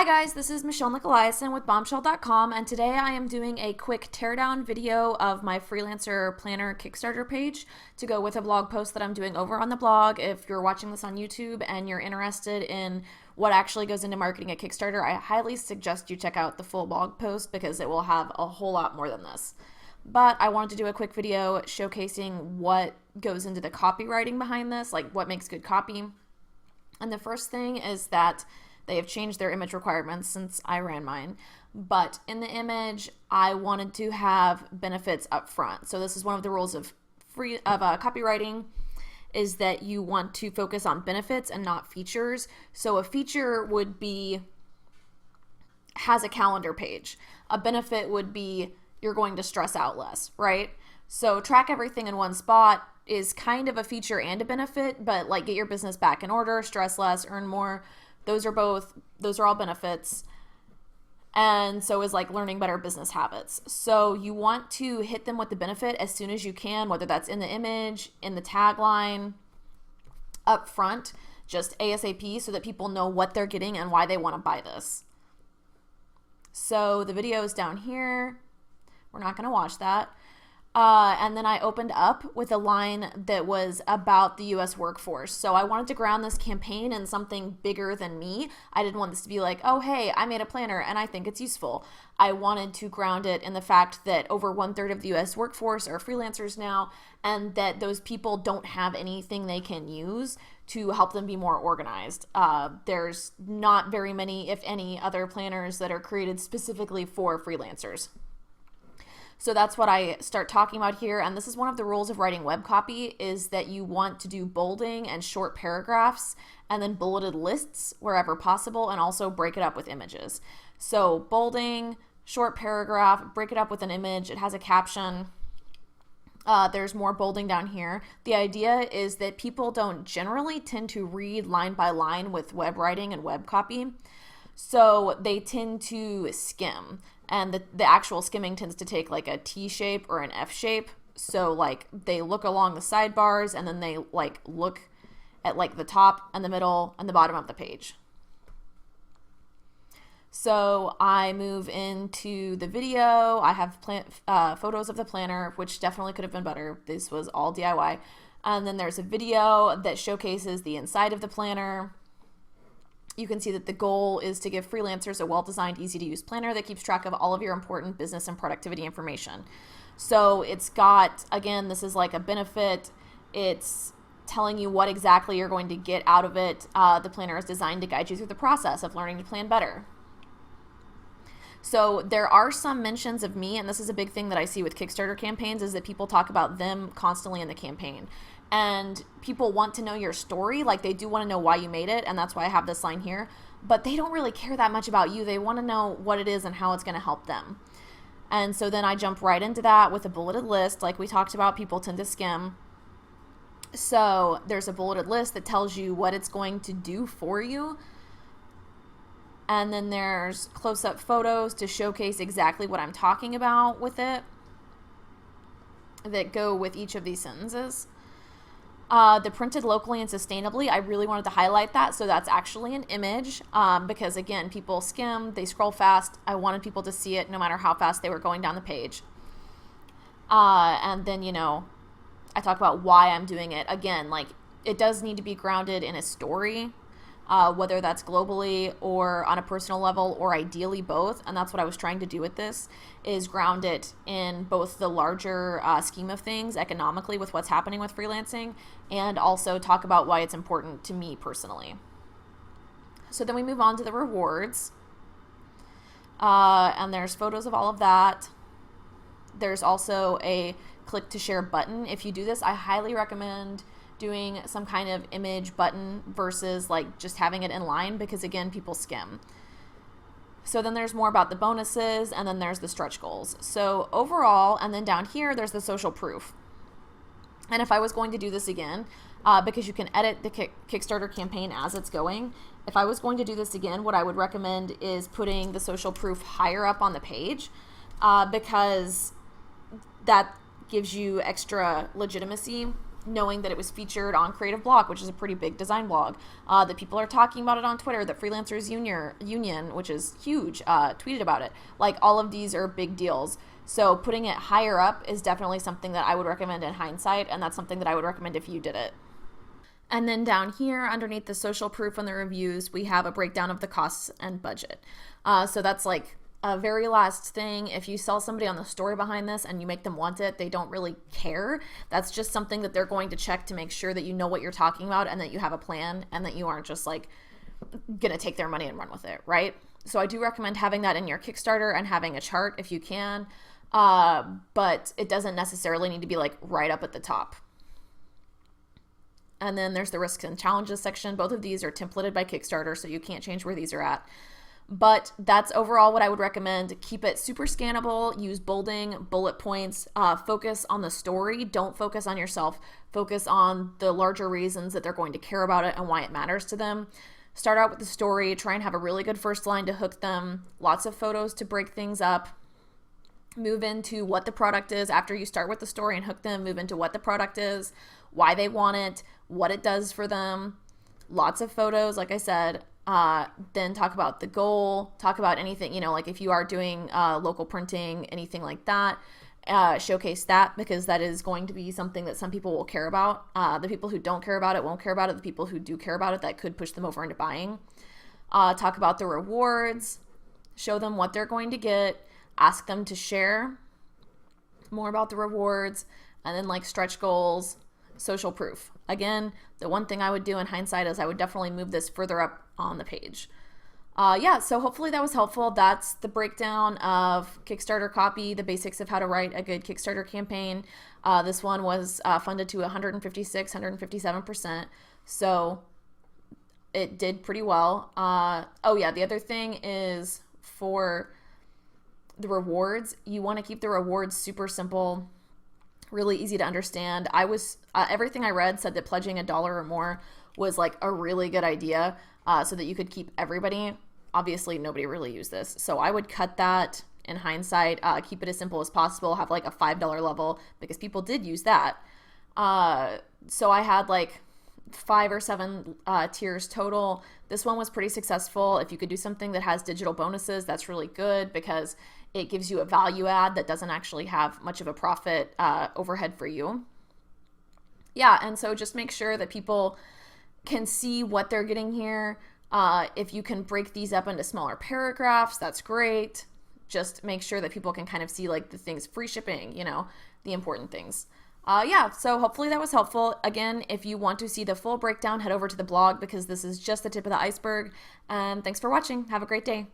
guys, this is Michelle Nicolaisen with Bombshell.com, and today I am doing a quick teardown video of my Freelancer Planner Kickstarter page to go with a blog post that I'm doing over on the blog. If you're watching this on YouTube and you're interested in what actually goes into marketing a Kickstarter, I highly suggest you check out the full blog post because it will have a whole lot more than this. But I wanted to do a quick video showcasing what goes into the copywriting behind this, like what makes good copy. And the first thing is that they have changed their image requirements since I ran mine. But in the image, I wanted to have benefits up front. So this is one of the rules of copywriting, is that you want to focus on benefits and not features. So a feature would be, has a calendar page. A benefit would be, you're going to stress out less, right? So track everything in one spot is kind of a feature and a benefit, but like get your business back in order, stress less, earn more. Those are all benefits. And so is like learning better business habits. So you want to hit them with the benefit as soon as you can, whether that's in the image, in the tagline, up front, just ASAP, so that people know what they're getting and why they want to buy this. So the video is down here. We're not going to watch that. And then I opened up with a line that was about the US workforce. So I wanted to ground this campaign in something bigger than me. I didn't want this to be like, oh, hey, I made a planner and I think it's useful. I wanted to ground it in the fact that over 1/3 of the US workforce are freelancers now, and that those people don't have anything they can use to help them be more organized. There's not very many, if any, other planners that are created specifically for freelancers. So that's what I start talking about here. And this is one of the rules of writing web copy, is that you want to do bolding and short paragraphs and then bulleted lists wherever possible, and also break it up with images. So bolding, short paragraph, break it up with an image. It has a caption. There's more bolding down here. The idea is that people don't generally tend to read line by line with web writing and web copy. So they tend to skim, and the actual skimming tends to take like a T shape or an F shape. So like they look along the sidebars and then they like look at like the top and the middle and the bottom of the page. So I move into the video. I have photos of the planner, which definitely could have been better. This was all DIY. And then there's a video that showcases the inside of the planner. You can see that the goal is to give freelancers a well-designed, easy-to-use planner that keeps track of all of your important business and productivity information. So it's got, again, this is like a benefit. It's telling you what exactly you're going to get out of it. The planner is designed to guide you through the process of learning to plan better. So there are some mentions of me, and this is a big thing that I see with Kickstarter campaigns, is that people talk about them constantly in the campaign. And people want to know your story, like they do want to know why you made it, and that's why I have this line here. But they don't really care that much about you. They want to know what it is and how it's going to help them. And so then I jump right into that with a bulleted list. Like we talked about, people tend to skim. So there's a bulleted list that tells you what it's going to do for you. And then there's close-up photos to showcase exactly what I'm talking about with it that go with each of these sentences. The printed locally and sustainably, I really wanted to highlight that. So that's actually an image because, again, people skim, they scroll fast. I wanted people to see it no matter how fast they were going down the page. And then, you know, I talk about why I'm doing it. Again, like it does need to be grounded in a story, whether that's globally or on a personal level, or ideally both. And that's what I was trying to do with this, is ground it in both the larger scheme of things economically with what's happening with freelancing, and also talk about why it's important to me personally. So then we move on to the rewards. And there's photos of all of that. There's also a click to share button. If you do this, I highly recommend doing some kind of image button versus like just having it in line, because again, people skim. So then there's more about the bonuses, and then there's the stretch goals. So overall, and then down here, there's the social proof. And if I was going to do this again, because you can edit the Kickstarter campaign as it's going, if I was going to do this again, what I would recommend is putting the social proof higher up on the page, because that gives you extra legitimacy knowing that it was featured on Creative Block, which is a pretty big design blog, that people are talking about it on Twitter, that Freelancers Union, which is huge, tweeted about it. Like, all of these are big deals. So putting it higher up is definitely something that I would recommend in hindsight, and that's something that I would recommend if you did it. And then down here, underneath the social proof and the reviews, we have a breakdown of the costs and budget. So that's like a very last thing. If you sell somebody on the story behind this and you make them want it, they don't really care. That's just something that they're going to check to make sure that you know what you're talking about and that you have a plan and that you aren't just like gonna take their money and run with it, right? So I do recommend having that in your Kickstarter and having a chart if you can, but it doesn't necessarily need to be like right up at the top. And then there's the risks and challenges section. Both of these are templated by Kickstarter, so you can't change where these are at. But that's overall what I would recommend. Keep it super scannable, use bolding, bullet points, focus on the story. Don't focus on yourself. Focus on the larger reasons that they're going to care about it and why it matters to them. Start out with the story, try and have a really good first line to hook them, lots of photos to break things up. Move into what the product is after you start with the story and hook them. Move into what the product is, why they want it, what it does for them. Lots of photos, like I said. Then talk about the goal. Talk about anything, you know, like if you are doing local printing, anything like that. Showcase that, because that is going to be something that some people will care about. The people who don't care about it won't care about it. The people who do care about it, that could push them over into buying. Talk about the rewards. Show them what they're going to get. Ask them to share more about the rewards, and then like stretch goals, social proof. Again, the one thing I would do in hindsight is I would definitely move this further up on the page. Yeah, so hopefully that was helpful. That's the breakdown of Kickstarter copy, the basics of how to write a good Kickstarter campaign. This one was funded to 156, 157%, so it did pretty well. Oh yeah, the other thing is for the rewards, you want to keep the rewards super simple, really easy to understand. Everything I read said that pledging $1 or more was like a really good idea, so that you could keep everybody. Obviously, nobody really used this, so I would cut that in hindsight. Keep it as simple as possible. Have like a $5 level, because people did use that. So I had like 5 or 7 tiers total. This one was pretty successful. If you could do something that has digital bonuses, that's really good, because it gives you a value add that doesn't actually have much of a profit overhead for you. Yeah, and so just make sure that people can see what they're getting here. If you can break these up into smaller paragraphs, that's great. Just make sure that people can kind of see like the things, free shipping, you know, the important things. Yeah, so hopefully that was helpful. Again, if you want to see the full breakdown, head over to the blog, because this is just the tip of the iceberg. And thanks for watching. Have a great day.